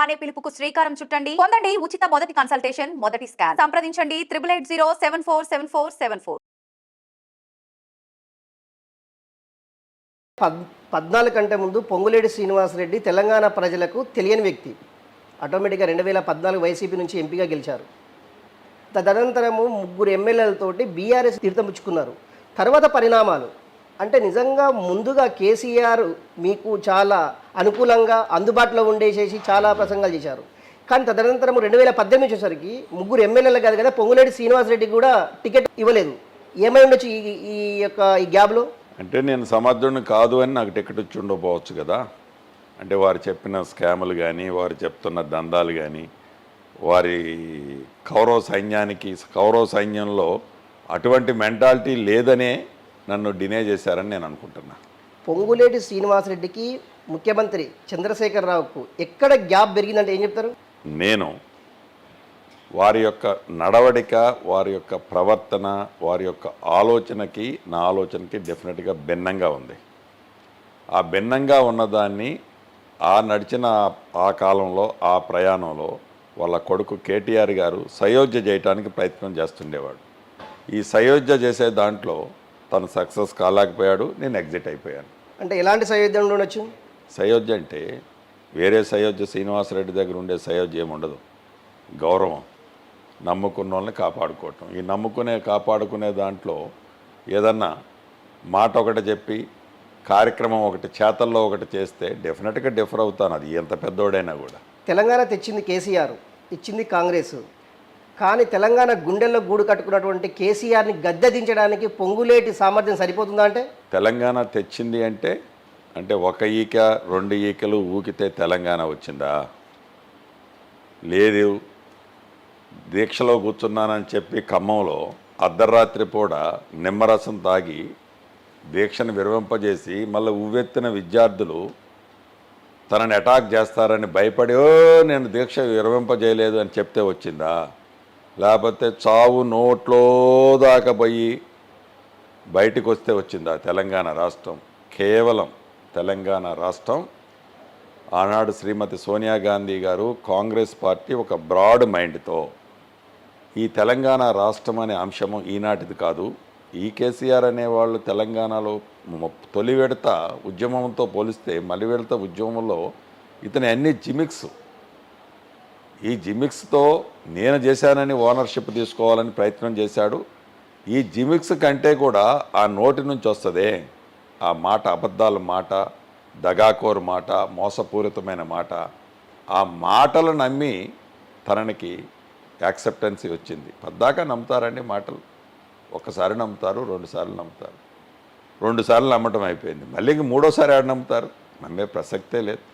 అనే పిలుపుకు శ్రీకారం చుట్టండి. పొందండి ఉచిత మొదటి కన్సల్టేషన్, మొదటి స్కాన్. సంప్రదించండి 8880747474. 14 కంటే ముందు పొంగులేటి శ్రీనివాసరెడ్డి తెలంగాణ ప్రజలకు తెలియని వ్యక్తి. ఆటోమేటిక్గా 2014 వైసీపీ నుంచి ఎంపీగా గెలిచారు. తదనంతరము 3 ఎమ్మెల్యేలతోటి బీఆర్ఎస్ తీర్థముచ్చుకున్నారు. తర్వాత పరిణామాలు అంటే నిజంగా ముందుగా కేసీఆర్ మీకు చాలా అనుకూలంగా అందుబాటులో ఉండేసేసి చాలా ప్రసంగాలు చేశారు. కానీ తదనంతరం 2018 వచ్చేసరికి 3 ఎమ్మెల్యేలు కాదు కదా, పొంగులేటి శ్రీనివాసరెడ్డికి కూడా టికెట్ ఇవ్వలేదు. ఏమై ఉండొచ్చు ఈ గ్యాప్లో? అంటే నేను సమర్థుడిని కాదు అని నాకు టికెట్ ఇచ్చి ఉండకపోవచ్చు కదా. అంటే వారు చెప్పిన స్కాములు కానీ, వారు చెప్తున్న దందాలు కానీ, వారి కౌరవ సైన్యంలో అటువంటి మెంటాలిటీ లేదనే నన్ను డినే చేశారని నేను అనుకుంటున్నా. పొంగులేటి శ్రీనివాసరెడ్డికి ముఖ్యమంత్రి చంద్రశేఖరరావుకు ఎక్కడ గ్యాప్ పెరిగిందంటే ఏం చెప్తారు? నేను వారి యొక్క నడవడిక, వారి యొక్క ప్రవర్తన, వారి యొక్క ఆలోచనకి నా ఆలోచనకి డెఫినెట్గా భిన్నంగా ఉంది. ఆ భిన్నంగా ఉన్నదాన్ని నడిచిన ఆ కాలంలో, ఆ ప్రయాణంలో వాళ్ళ కొడుకు కేటీఆర్ గారు సయోధ్య చేయడానికి ప్రయత్నం చేస్తుండేవాడు. ఈ సయోధ్య చేసే దాంట్లో తను సక్సెస్ కాలేకపోయాడు, నేను ఎగ్జిట్ అయిపోయాను. అంటే ఎలాంటి సయోధ్య ఉండొచ్చు? సయోధ్య అంటే వేరే సయోధ్య శ్రీనివాసరెడ్డి దగ్గర ఉండే సయోధ్య ఏముండదు. గౌరవం, నమ్ముకున్న వాళ్ళని కాపాడుకోవటం. ఈ కాపాడుకునే దాంట్లో ఏదన్నా మాట ఒకటి చెప్పి కార్యక్రమం ఒకటి చేతల్లో ఒకటి చేస్తే డెఫినెట్గా డిఫర్ అవుతాను, అది ఎంత పెద్దోడైనా కూడా. తెలంగాణ తెచ్చింది కేసీఆర్, ఇచ్చింది కాంగ్రెస్. కానీ తెలంగాణ గుండెల్లో గూడు కట్టుకున్నటువంటి కేసీఆర్ని గద్దె దించడానికి పొంగులేటి సామర్థ్యం సరిపోతుందా? అంటే తెలంగాణ తెచ్చింది అంటే ఒక ఈక 2 ఈకలు ఊకితే తెలంగాణ వచ్చిందా? లేదు. దీక్షలో కూర్చున్నానని చెప్పి ఖమ్మంలో అర్ధరాత్రి పూట నిమ్మరసం తాగి దీక్షను విరవింపజేసి మళ్ళీ ఉవ్వెత్తిన విద్యార్థులు తనని అటాక్ చేస్తారని భయపడి నేను దీక్ష విరవింపజేయలేదు అని చెప్తే వచ్చిందా? లేకపోతే చావు నోట్లో దాకా పోయి బయటికి వస్తే వచ్చిందా తెలంగాణ రాష్ట్రం? కేవలం తెలంగాణ రాష్ట్రం ఆనాడు శ్రీమతి సోనియా గాంధీ గారు, కాంగ్రెస్ పార్టీ ఒక బ్రాడ్ మైండ్తో ఈ తెలంగాణ రాష్ట్రం అనే అంశము ఈనాటిది కాదు. ఈ కేసీఆర్ అనేవాళ్ళు తెలంగాణలో తొలి విడత ఉద్యమంతో పోలిస్తే మళ్ళీ విడత ఉద్యమంలో ఇతని అన్ని జిమిక్స్, ఈ జిమిక్స్తో నేను చేశానని ఓనర్షిప్ తీసుకోవాలని ప్రయత్నం చేశాడు. ఈ జిమిక్స్ కంటే కూడా ఆ నోటి నుంచి వస్తుందే ఆ మాట, అబద్ధాల మాట, దగాకోరు మాట, మోసపూరితమైన మాట, ఆ మాటలు నమ్మి తననికి యాక్సెప్టెన్సీ వచ్చింది. పద్దాకా నమ్ముతారండి మాటలు. ఒక్కసారి నమ్ముతారు, 2 సార్లు నమ్ముతారు, 2 సార్లు నమ్మటం అయిపోయింది. మళ్ళీ 3వసారి ఆడ నమ్ముతారు? నమ్మే ప్రసక్తే లేదు.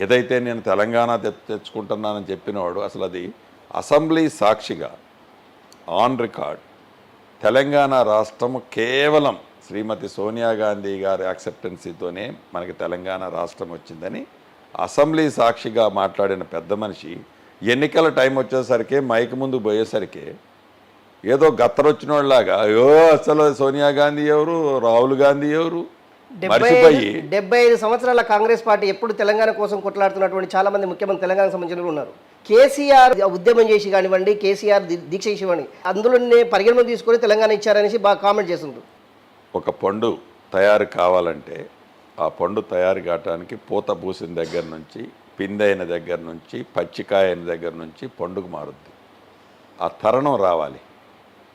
ఏదైతే నేను తెలంగాణ తెచ్చుకుంటున్నానని చెప్పినవాడు అసలు అది అసెంబ్లీ సాక్షిగా ఆన్ రికార్డ్ తెలంగాణ రాష్ట్రం కేవలం శ్రీమతి సోనియా గాంధీ గారి యాక్సెప్టెన్సీతోనే మనకి తెలంగాణ రాష్ట్రం వచ్చిందని అసెంబ్లీ సాక్షిగా మాట్లాడిన పెద్ద మనిషి ఎన్నికల టైం వచ్చేసరికి మైక్ ముందు పోయేసరికి ఏదో గత్తరొచ్చిన వాళ్ళలాగా అసలు సోనియా గాంధీ ఎవరు, రాహుల్ గాంధీ ఎవరు 75 సంవత్సరాల కాంగ్రెస్ పార్టీ ఎప్పుడు తెలంగాణ కోసం కొట్లాడుతున్నటువంటి చాలా మంది ముఖ్యమంత్రి తెలంగాణకు సంబంధించిన ఉన్నారు. కేసీఆర్ ఉద్యమం చేసి కానివ్వండి, కేసీఆర్ దీక్ష చేసేవాడిని అందులోనే పరిగణన తీసుకొని తెలంగాణ ఇచ్చారనేసి బాగా కామెంట్ చేస్తుండ్రు. ఒక పండు తయారు కావాలంటే ఆ పండు తయారు కావడానికి పూత పూసిన దగ్గర నుంచి, పిందైన దగ్గర నుంచి, పచ్చికాయ అయిన దగ్గర నుంచి పండుగ మారుద్ది. ఆ తరుణం రావాలి.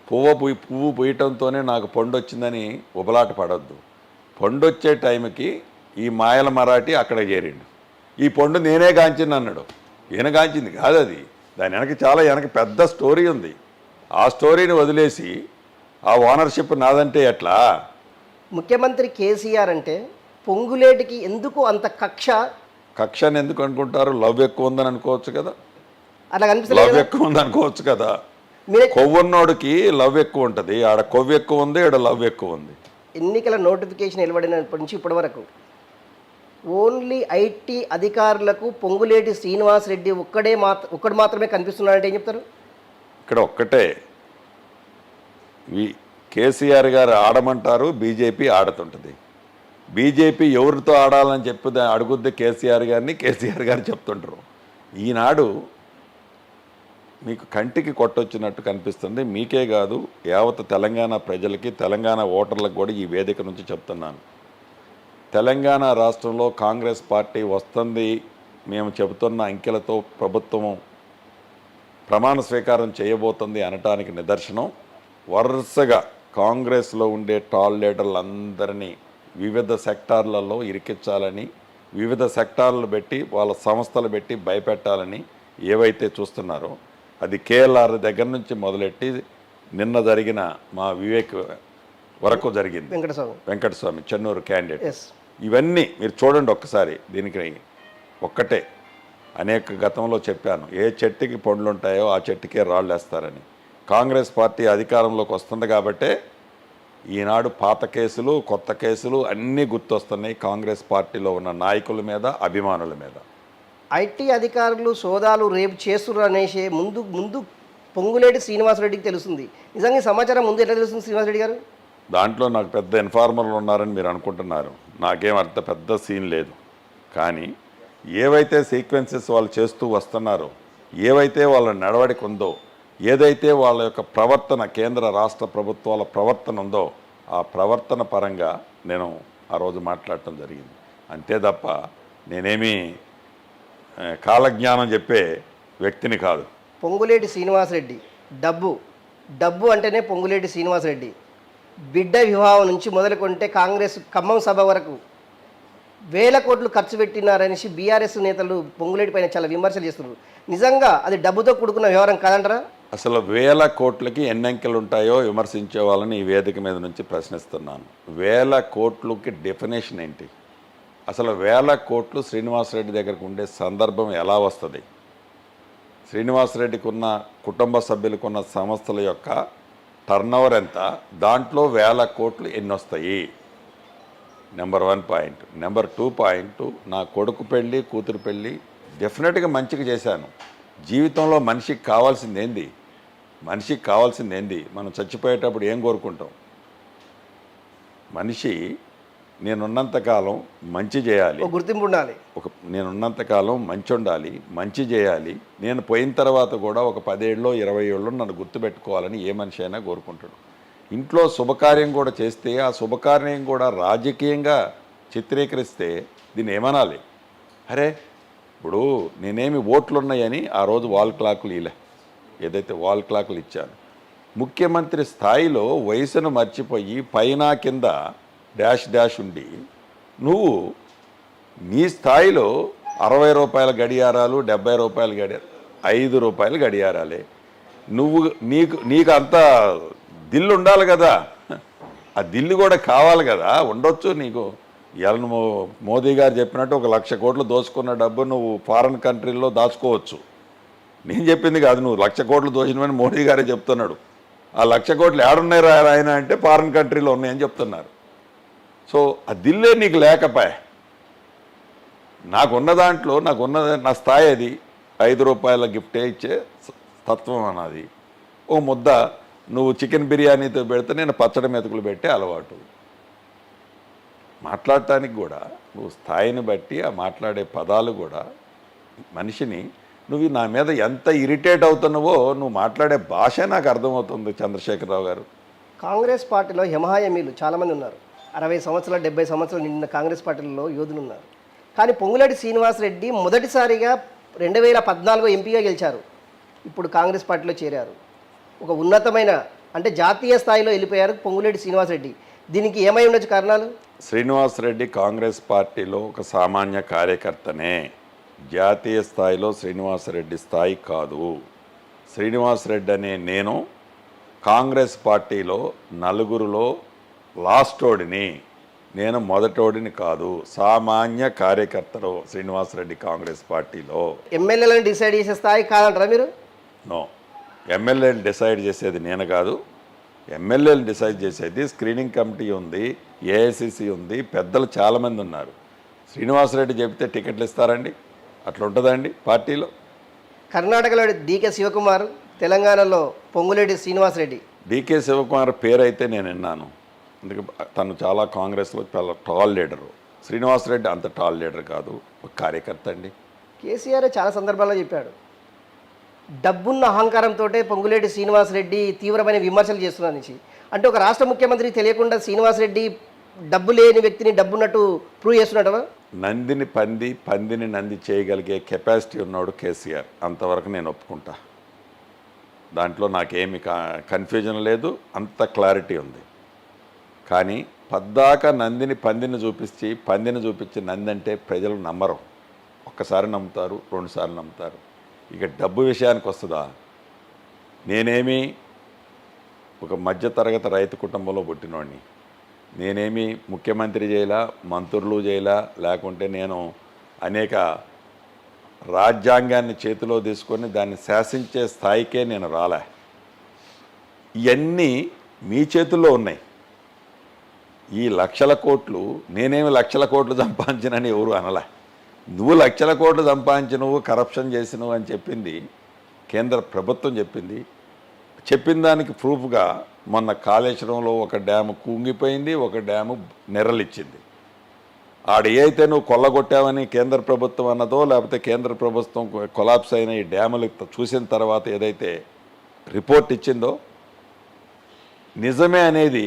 పువ్వు పూయటంతోనే నాకు పండు వచ్చిందని ఉబలాట పడద్దు. పండు వచ్చే టైంకి ఈ మాయల మరాఠీ అక్కడ చేరిండు. ఈ పండు నేనే కాంచింది అన్నాడు. ఈయన కాంచింది కాదు అది, దాని వెనక పెద్ద స్టోరీ ఉంది. ఆ స్టోరీని వదిలేసి ఆ ఓనర్షిప్ నాదంటే ఎట్లా? ముఖ్యమంత్రి కేసీఆర్ అంటే పొంగులేటికి ఎందుకు అంత కక్షని ఎందుకు అనుకుంటారు? లవ్ ఎక్కువ ఉందని అనుకోవచ్చు కదా. అలా కనిపిస్తుంది. లవ్ ఎక్కువ ఉంది అనుకోవచ్చు కదా. కొవ్వున్నోడికి లవ్ ఎక్కువ ఉంటుంది, ఆడ కొవ్వు ఎక్కువ ఉంది, ఆడ లవ్ ఎక్కువ ఉంది. ఎన్నికల నోటిఫికేషన్ వెలువడినప్పటి నుంచి ఇప్పటి వరకు ఓన్లీ ఐటీ అధికారులకు పొంగులేటి శ్రీనివాసరెడ్డి ఒక్కడు మాత్రమే కనిపిస్తున్నాడంటే ఏం చెప్తారు? ఇక్కడ ఒక్కటే కేసీఆర్ గారు ఆడమంటారు, బీజేపీ ఆడుతుంటుంది. బీజేపీ ఎవరితో ఆడాలని చెప్పి అడుగుద్ది కేసీఆర్ గారిని, కేసీఆర్ గారు చెప్తుంటారు. ఈనాడు మీకు కంటికి కొట్టొచ్చినట్టు కనిపిస్తుంది. మీకే కాదు, యావత్ తెలంగాణ ప్రజలకి, తెలంగాణ ఓటర్లకు కూడా ఈ వేదిక నుంచి చెప్తున్నాను. తెలంగాణ రాష్ట్రంలో కాంగ్రెస్ పార్టీ వస్తుంది, మేము చెబుతున్న అంకెలతో ప్రభుత్వం ప్రమాణ స్వీకారం చేయబోతుంది అనటానికి నిదర్శనం వరుసగా కాంగ్రెస్లో ఉండే టాల్ లీడర్లందరినీ వివిధ సెక్టార్లలో ఇరికించాలని, వివిధ సెక్టార్లు పెట్టి వాళ్ళ సంస్థలు పెట్టి భయపెట్టాలని ఏవైతే చూస్తున్నారో అది కేఎల్ఆర్ దగ్గర నుంచి మొదలెట్టి నిన్న జరిగిన మా వివేక్ వరకు జరిగింది. వెంకటస్వామి చెన్నూరు క్యాండిడేట్. ఇవన్నీ మీరు చూడండి ఒక్కసారి. దీనికి ఒక్కటే అనేక గతంలో చెప్పాను, ఏ చెట్టుకి పండ్లు ఉంటాయో ఆ చెట్టుకే రాళ్ళు వేస్తారని. కాంగ్రెస్ పార్టీ అధికారంలోకి వస్తుంది కాబట్టే ఈనాడు పాత కేసులు, కొత్త కేసులు అన్నీ గుర్తొస్తున్నాయి కాంగ్రెస్ పార్టీలో ఉన్న నాయకుల మీద, అభిమానుల మీద. ఐటీ అధికారులు సోదాలు రేపు చేస్తున్నారు అనేసి ముందు పొంగులేటి శ్రీనివాసరెడ్డికి తెలుస్తుంది. నిజంగా ఈ సమాచారం ముందు ఎట్లా తెలుస్తుంది శ్రీనివాసరెడ్డి గారు? దాంట్లో నాకు పెద్ద ఇన్ఫార్మర్లు ఉన్నారని మీరు అనుకుంటున్నారు. నాకేం అంత పెద్ద సీన్ లేదు. కానీ ఏవైతే సీక్వెన్సెస్ వాళ్ళు చేస్తూ వస్తున్నారో, ఏవైతే వాళ్ళ నడవడిక ఉందో, ఏదైతే వాళ్ళ యొక్క ప్రవర్తన, కేంద్ర రాష్ట్ర ప్రభుత్వాల ప్రవర్తన ఉందో, ఆ ప్రవర్తన పరంగా నేను ఆ రోజు మాట్లాడటం జరిగింది. అంతే తప్ప నేనేమీ కాలజ్ఞానం చెప్పే వ్యక్తిని కాదు. పొంగులేటి శ్రీనివాసరెడ్డి డబ్బు అంటేనే పొంగులేటి శ్రీనివాసరెడ్డి. బిడ్డ వివాహం నుంచి మొదలుకొంటే కాంగ్రెస్ ఖమ్మం సభ వరకు వేల కోట్లు ఖర్చు పెట్టినారనేసి బీఆర్ఎస్ నేతలు పొంగులేటి పైన చాలా విమర్శలు చేస్తున్నారు. నిజంగా అది డబ్బుతో కూడుకున్న వ్యవహారం కాదంటారా? అసలు వేల కోట్లకి ఎన్ని అంకెలు ఉంటాయో విమర్శించే వాళ్ళని ఈ వేదిక మీద నుంచి ప్రశ్నిస్తున్నాను. వేల కోట్లకి డెఫినేషన్ ఏంటి? అసలు వేల కోట్లు శ్రీనివాసరెడ్డి దగ్గరకు ఉండే సందర్భం ఎలా వస్తుంది? శ్రీనివాసరెడ్డికి ఉన్న కుటుంబ సభ్యులకు ఉన్న సంస్థల యొక్క టర్నోవర్ ఎంత? దాంట్లో వేల కోట్లు ఎన్ని వస్తాయి? Number 1 point. నెంబర్ 2 పాయింట్, నా కొడుకు పెళ్ళి, కూతురు పెళ్ళి డెఫినెట్గా మంచిగా చేశాను. జీవితంలో మనిషికి కావాల్సింది ఏంది? మనం చచ్చిపోయేటప్పుడు ఏం కోరుకుంటాం? మనిషి నేనున్నంతకాలం మంచి చేయాలి, గుర్తింపు ఉండాలి. నేనున్నంతకాలం మంచి ఉండాలి, మంచి చేయాలి. నేను పోయిన తర్వాత కూడా ఒక 10 ఏళ్ళలో 20 ఏళ్ళలో నన్ను గుర్తుపెట్టుకోవాలని ఏ మనిషి అయినా కోరుకుంటాడు. ఇంట్లో శుభకార్యం కూడా చేస్తే ఆ శుభకార్యం కూడా రాజకీయంగా చిత్రీకరిస్తే దీన్ని ఏమనాలి? అరే ఇప్పుడు నేనేమి ఓట్లున్నాయని ఆ రోజు వాల్ క్లాకులు ఏదైతే వాల్ క్లాకులు ఇచ్చాను, ముఖ్యమంత్రి స్థాయిలో వయసును మర్చిపోయి పైన కింద డాష్ ఉండి నువ్వు నీ స్థాయిలో 60 రూపాయల గడియారాలు, 70 రూపాయల గడియారాలు, 5 రూపాయల గడియారాలే. నీకు అంత దిల్లు ఉండాలి కదా, ఆ దిల్లు కూడా కావాలి కదా, ఉండొచ్చు నీకు. ఇవాళ నువ్వు మోదీ గారు చెప్పినట్టు 1,00,000 కోట్లు దోచుకున్న డబ్బు నువ్వు ఫారెన్ కంట్రీల్లో దాచుకోవచ్చు. నేను చెప్పింది కాదు, నువ్వు 1,00,000 కోట్లు దోచినవని మోడీ గారే చెప్తున్నాడు. ఆ 1,00,000 కోట్లు ఏడున్నాయి ఆయన అంటే ఫారెన్ కంట్రీలో ఉన్నాయని చెప్తున్నారు. సో ఆ దిల్లే నీకు లేకపోయా. నాకున్న దాంట్లో నా స్థాయి అది 5 రూపాయల గిఫ్టే ఇచ్చే తత్వం అన్నది. ఓ ముద్ద నువ్వు చికెన్ బిర్యానీతో పెడితే నేను పచ్చడి మెతుకులు పెట్టే అలవాటు. మాట్లాడటానికి కూడా నువ్వు స్థాయిని బట్టి ఆ మాట్లాడే పదాలు కూడా మనిషిని, నువ్వు నా మీద ఎంత ఇరిటేట్ అవుతున్నావో నువ్వు మాట్లాడే భాష నాకు అర్థమవుతుంది చంద్రశేఖరరావు గారు. కాంగ్రెస్ పార్టీలో యమహాయమీలు చాలామంది ఉన్నారు. 60 సంవత్సరాలు 70 సంవత్సరాలు నిన్న కాంగ్రెస్ పార్టీలో యోధులు ఉన్నారు. కానీ పొంగులేటి శ్రీనివాసరెడ్డి మొదటిసారిగా 2014 ఎంపీగా గెలిచారు. ఇప్పుడు కాంగ్రెస్ పార్టీలో చేరారు. ఒక ఉన్నతమైన అంటే జాతీయ స్థాయిలో వెళ్ళిపోయారు పొంగులేటి శ్రీనివాసరెడ్డి. దీనికి ఏమై ఉండొచ్చు కారణాలు? శ్రీనివాసరెడ్డి కాంగ్రెస్ పార్టీలో ఒక సామాన్య కార్యకర్తనే. జాతీయ స్థాయిలో శ్రీనివాసరెడ్డి స్థాయి కాదు. శ్రీనివాసరెడ్డి అనే నేను కాంగ్రెస్ పార్టీలో నలుగురులో లాస్టోడిని, నేను మొదటోడిని కాదు. సామాన్య కార్యకర్తలు శ్రీనివాసరెడ్డి కాంగ్రెస్ పార్టీలో. ఎమ్మెల్యేలను డిసైడ్ చేసే స్థాయి కాదంటారా మీరు? నో, ఎమ్మెల్యేలు డిసైడ్ చేసేది నేను కాదు. ఎమ్మెల్యేలు డిసైడ్ చేసేది స్క్రీనింగ్ కమిటీ ఉంది, ఏఐసిసి ఉంది, పెద్దలు చాలామంది ఉన్నారు. శ్రీనివాసరెడ్డి చెబితే టికెట్లు ఇస్తారండి? అట్లా ఉంటుందండి పార్టీలో? కర్ణాటకలో డీకే శివకుమార్, తెలంగాణలో పొంగులేటి శ్రీనివాసరెడ్డి. డీకే శివకుమార్ పేరు అయితే నేను విన్నాను, అందుకే తను చాలా కాంగ్రెస్లో చాలా టాల్ లీడరు. శ్రీనివాసరెడ్డి అంత టాల్ లీడర్ కాదు, ఒక కార్యకర్త అండి. కేసీఆర్ చాలా సందర్భాల్లో చెప్పాడు, డబ్బున్న అహంకారంతో పొంగులేటి శ్రీనివాసరెడ్డి తీవ్రమైన విమర్శలు చేస్తున్నారు నుంచి. అంటే ఒక రాష్ట్ర ముఖ్యమంత్రికి తెలియకుండా శ్రీనివాసరెడ్డి డబ్బు లేని వ్యక్తిని డబ్బున్నట్టు ప్రూవ్ చేస్తున్నట్టవా? నందిని పంది, పందిని నంది చేయగలిగే కెపాసిటీ ఉన్నాడు కేసీఆర్, అంతవరకు నేను ఒప్పుకుంటా. దాంట్లో నాకేమి కన్ఫ్యూజన్ లేదు, అంత క్లారిటీ ఉంది. కానీ పద్దాక నందిని పందిని చూపించి, పందిని చూపించి నంది అంటే ప్రజలు నమ్మరు. ఒక్కసారి నమ్ముతారు, రెండుసార్లు నమ్ముతారు. ఇక డబ్బు విషయానికి వస్తుందా, నేనేమి ఒక మధ్యతరగతి రైతు కుటుంబంలో పుట్టినోడిని, నేనేమి ముఖ్యమంత్రి చేయలా, మంత్రులు చేయలా, లేకుంటే నేను అనేక రాజ్యాంగాన్ని చేతిలో తీసుకొని దాన్ని శాసించే స్థాయికే నేను రాలే. ఇవన్నీ మీ చేతుల్లో ఉన్నాయి. ఈ లక్షల కోట్లు, నేనేమి లక్షల కోట్లు సంపాదించినని ఎవరు అనలే. నువ్వు లక్షల కోట్లు సంపాదించినవు, కరప్షన్ చేసినవు అని చెప్పింది కేంద్ర ప్రభుత్వం చెప్పింది. చెప్పిన దానికి ప్రూఫ్గా మొన్న కాళేశ్వరంలో ఒక డ్యాము కుంగిపోయింది, ఒక డ్యాము నెర్రలిచ్చింది. ఆడ అయితే నువ్వు కొల్లగొట్టావని కేంద్ర ప్రభుత్వం అన్నదో, లేకపోతే కేంద్ర ప్రభుత్వం కొలాప్స్ అయిన ఈ డ్యాములు చూసిన తర్వాత ఏదైతే రిపోర్ట్ ఇచ్చిందో నిజమే అనేది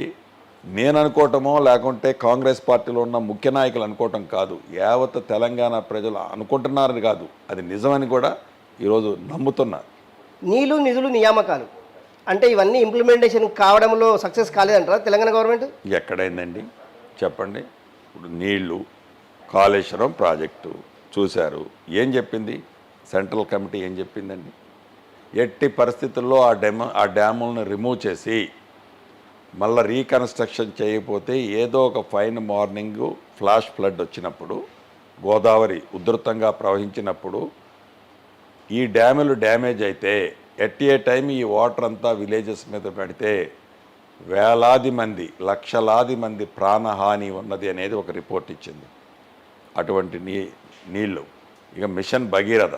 నేను అనుకోవటమో, లేకుంటే కాంగ్రెస్ పార్టీలో ఉన్న ముఖ్య నాయకులు అనుకోవటం కాదు, యావత్ తెలంగాణ ప్రజలు అనుకుంటున్నారని కాదు, అది నిజమని కూడా ఈరోజు నమ్ముతున్నారు. నీళ్లు, నిధులు, నియామకాలు అంటే ఇవన్నీ ఇంప్లిమెంటేషన్ కావడంలో సక్సెస్ కాలేదంటారా తెలంగాణ గవర్నమెంట్? ఎక్కడైందండి చెప్పండి. ఇప్పుడు నీళ్లు, కాళేశ్వరం ప్రాజెక్టు చూశారు, ఏం చెప్పింది సెంట్రల్ కమిటీ? ఏం చెప్పిందండి? ఎట్టి పరిస్థితుల్లో ఆ డ్యాములను రిమూవ్ చేసి మళ్ళీ రీకన్స్ట్రక్షన్ చేయకపోతే ఏదో ఒక ఫైన్ మార్నింగ్ ఫ్లాష్ ఫ్లడ్ వచ్చినప్పుడు, గోదావరి ఉధృతంగా ప్రవహించినప్పుడు ఈ డ్యాములు డ్యామేజ్ అయితే ఎట్ ఏ టైం ఈ వాటర్ అంతా విలేజెస్ మీద పెడితే వేలాది మంది, లక్షలాది మంది ప్రాణహాని ఉన్నది అనేది ఒక రిపోర్ట్ ఇచ్చింది. అటువంటి నీళ్ళు ఇక మిషన్ భగీరథ,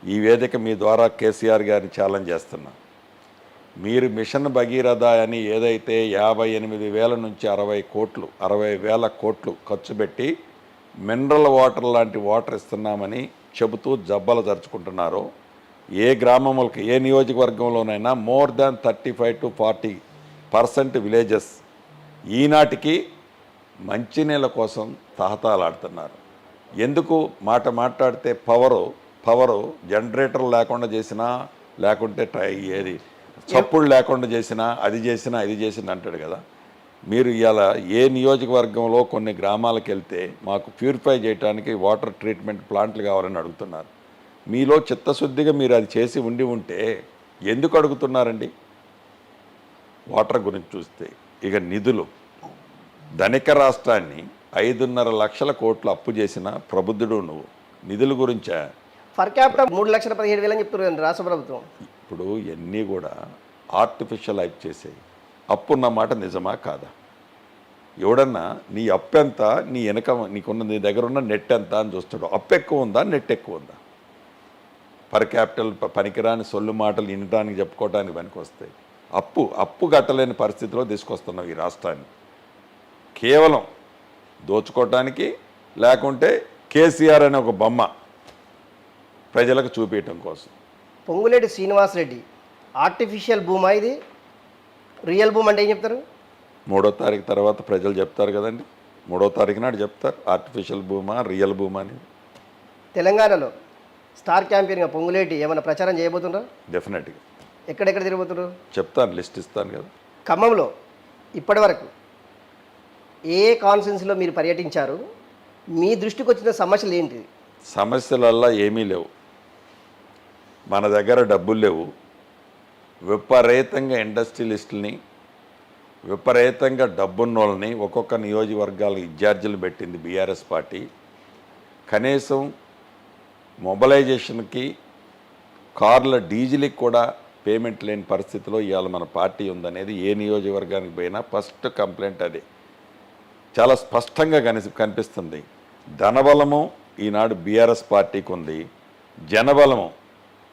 ఈ వేదిక మీ ద్వారా కేసీఆర్ గారిని ఛాలెంజ్ చేస్తున్నా. మీరు మిషన్ భగీరథ అని ఏదైతే 58,000 నుంచి 60,000 కోట్లు ఖర్చు పెట్టి మినరల్ వాటర్ లాంటి వాటర్ ఇస్తున్నామని చెబుతూ జబ్బలు జరుచుకుంటున్నారో, ఏ గ్రామములకు, ఏ నియోజకవర్గంలోనైనా మోర్ దాన్ 35 to 40% విలేజెస్ ఈనాటికి మంచినీళ్ళ కోసం తహతాలాడుతున్నారు. ఎందుకు మాట్లాడితే పవరు జనరేటర్ లేకుండా చేసినా, లేకుంటే ఏది చప్పుడు లేకుండా చేసినా, అది చేసినా ఇది చేసినా అంటాడు కదా. మీరు ఇవాళ ఏ నియోజకవర్గంలో కొన్ని గ్రామాలకు వెళ్తే మాకు ప్యూరిఫై చేయడానికి వాటర్ ట్రీట్మెంట్ ప్లాంట్లు కావాలని అడుగుతున్నారు. మీలో చిత్తశుద్ధిగా మీరు అది చేసి ఉంటే ఎందుకు అడుగుతున్నారండి? వాటర్ గురించి చూస్తే ఇక నిధులు, ధనిక రాష్ట్రాన్ని 5.5 లక్షల కోట్లు అప్పు చేసిన ప్రబుద్ధుడు నువ్వు. నిధుల గురించా? ఫర్ క్యాపిటల్ 3,17,000 అని చెప్తున్నారు రాష్ట్ర ప్రభుత్వం. ఇప్పుడు ఇవన్నీ కూడా ఆర్టిఫిషియల్ హైప్ చేసాయి. అప్పున్న మాట నిజమా కాదా? ఎవడన్నా నీ అప్పు ఎంత, నీ నీ దగ్గర ఉన్న నెట్ ఎంత అని చూస్తాడు. అప్పు ఎక్కువ ఉందా, నెట్ ఎక్కువ ఉందా? పర్ క్యాపిటల్ పనికిరాని సొల్లు మాటలు వినడానికి చెప్పుకోవడానికి పనికి వస్తాయి. అప్పు కట్టలేని పరిస్థితిలో తీసుకొస్తున్నావు ఈ రాష్ట్రాన్ని, కేవలం దోచుకోవటానికి, లేకుంటే కేసీఆర్ అనే ఒక బొమ్మ ప్రజలకు చూపించడం కోసం. పొంగులేటి శ్రీనివాసరెడ్డి ఆర్టిఫిషియల్ భూమా, ఇది రియల్ భూమ్ అంటే ఏం చెప్తారు? 3వ తారీఖు తర్వాత ప్రజలు చెప్తారు కదండి. 3వ తారీఖు నాడు చెప్తారు ఆర్టిఫిషియల్ భూమా, రియల్ భూమా అని. తెలంగాణలో స్టార్ క్యాంపెయిన్గా పొంగులేటి ఏమైనా ప్రచారం చేయబోతున్నారా? డెఫినెట్గా. ఎక్కడెక్కడ తిరగబోతున్నారు చెప్తాను, లిస్ట్ ఇస్తాను కదా. ఖమ్మంలో ఇప్పటి వరకు ఏ కాన్ఫరెన్స్లో మీరు పర్యటించారు? మీ దృష్టికి వచ్చిన సమస్యలు ఏంటి? సమస్యలల్లా ఏమీ లేవు. మన దగ్గర డబ్బులు లేవు. విపరీతంగా ఇండస్ట్రియలిస్టులని, విపరీతంగా డబ్బున్నోళ్ళని ఒక్కొక్క నియోజకవర్గాలకు ఇన్ఛార్జీలు పెట్టింది బీఆర్ఎస్ పార్టీ. కనీసం మొబలైజేషన్కి, కార్ల డీజిల్కి కూడా పేమెంట్ లేని పరిస్థితిలో ఇవాళ మన పార్టీ ఉందనేది ఏ నియోజకవర్గానికి పోయినా ఫస్ట్ కంప్లైంట్ అదే. చాలా స్పష్టంగా కనిపిస్తుంది. ధనబలము ఈనాడు బీఆర్ఎస్ పార్టీకి ఉంది, జనబలము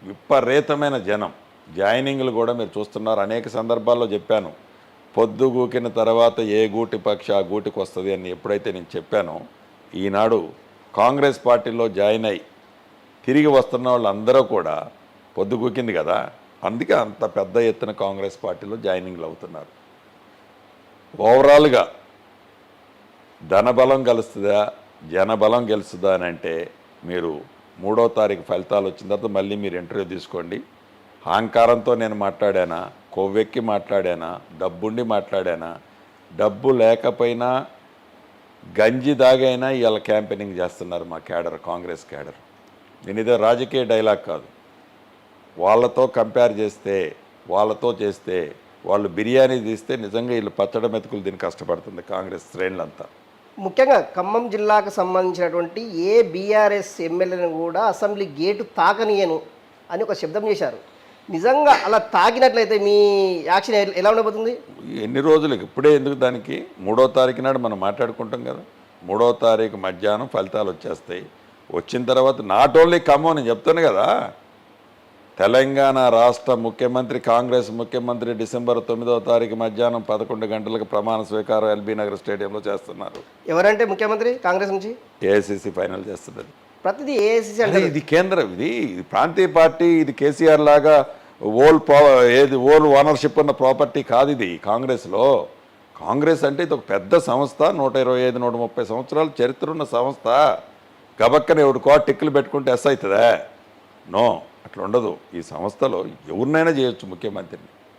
విపరీతమైన జనం. జాయినింగ్లు కూడా మీరు చూస్తున్నారు. అనేక సందర్భాల్లో చెప్పాను, పొద్దు గూకిన తర్వాత ఏ గూటి పక్షి ఆ గూటికి వస్తుంది అని ఎప్పుడైతే నేను చెప్పానో, ఈనాడు కాంగ్రెస్ పార్టీలో జాయిన్ అయ్యి తిరిగి వస్తున్న వాళ్ళందరూ కూడా పొద్దుగూకింది కదా, అందుకే అంత పెద్ద ఎత్తున కాంగ్రెస్ పార్టీలో జాయినింగ్లు అవుతున్నారు. ఓవరాల్గా ధనబలం గెలుస్తుందా జనబలం గెలుస్తుందా అని అంటే మీరు 3వ తారీఖు ఫలితాలు వచ్చిన తర్వాత మళ్ళీ మీరు ఇంటర్వ్యూ తీసుకోండి. అహంకారంతో నేను మాట్లాడానా, కొవ్వెక్కి మాట్లాడానా, డబ్బుండి మాట్లాడానా, డబ్బు లేకపోయినా గంజి దాగైనా ఇవాళ క్యాంపెయినింగ్ చేస్తున్నారు మా క్యాడర్, కాంగ్రెస్ క్యాడర్. నేను ఇదే రాజకీయ డైలాగ్ కాదు. వాళ్ళతో కంపేర్ చేస్తే, వాళ్ళతో చేస్తే, వాళ్ళు బిర్యానీ తీస్తే నిజంగా వీళ్ళు పచ్చడి మెతుకులు దీన్ని కష్టపడుతుంది కాంగ్రెస్ శ్రేణులంతా. ముఖ్యంగా ఖమ్మం జిల్లాకు సంబంధించినటువంటి ఏ బీఆర్ఎస్ ఎమ్మెల్యేను కూడా అసెంబ్లీ గేటు తాకనీయను అని ఒక శబ్దం చేశారు. నిజంగా అలా తాకినట్లయితే మీ యాక్షన్ ఎలా ఉండబోతుంది? ఎన్ని రోజులకి ఇప్పుడే ఎందుకు దానికి 3వ తారీఖు నాడు మనం మాట్లాడుకుంటాం కదా. 3వ తారీఖు మధ్యాహ్నం ఫలితాలు వచ్చేస్తాయి. వచ్చిన తర్వాత నాట్ ఓన్లీ ఖమ్మం, నేను చెప్తాను కదా, తెలంగాణ రాష్ట్ర ముఖ్యమంత్రి, కాంగ్రెస్ ముఖ్యమంత్రి డిసెంబర్ 9వ తారీఖు మధ్యాహ్నం 11 గంటలకు ప్రమాణ స్వీకారం ఎల్బీ నగర్ స్టేడియంలో చేస్తున్నారు. ఎవరంటే ముఖ్యమంత్రి కాంగ్రెస్ నుంచి? ఏఐసిసి ఫైనల్ చేస్తుంది. ప్రతిదీ ఏఐసిసి అంటే అంటే ఇది కేంద్రం, ఇది ప్రాంతీయ పార్టీ, ఇది కేసీఆర్ లాగా ఓల్ ఓనర్షిప్ ఉన్న ప్రాపర్టీ కాదు ఇది కాంగ్రెస్లో. కాంగ్రెస్ అంటే ఇది ఒక పెద్ద సంస్థ, 125 130 సంవత్సరాల చరిత్ర ఉన్న సంస్థ. గబక్కన ఎవడికో టిక్కులు పెట్టుకుంటే ఎస్ అవుతుందా? నో, అట్లా ఉండదు. ఈ సంస్థలో ఎవరినైనా చేయొచ్చు ముఖ్యమంత్రిని.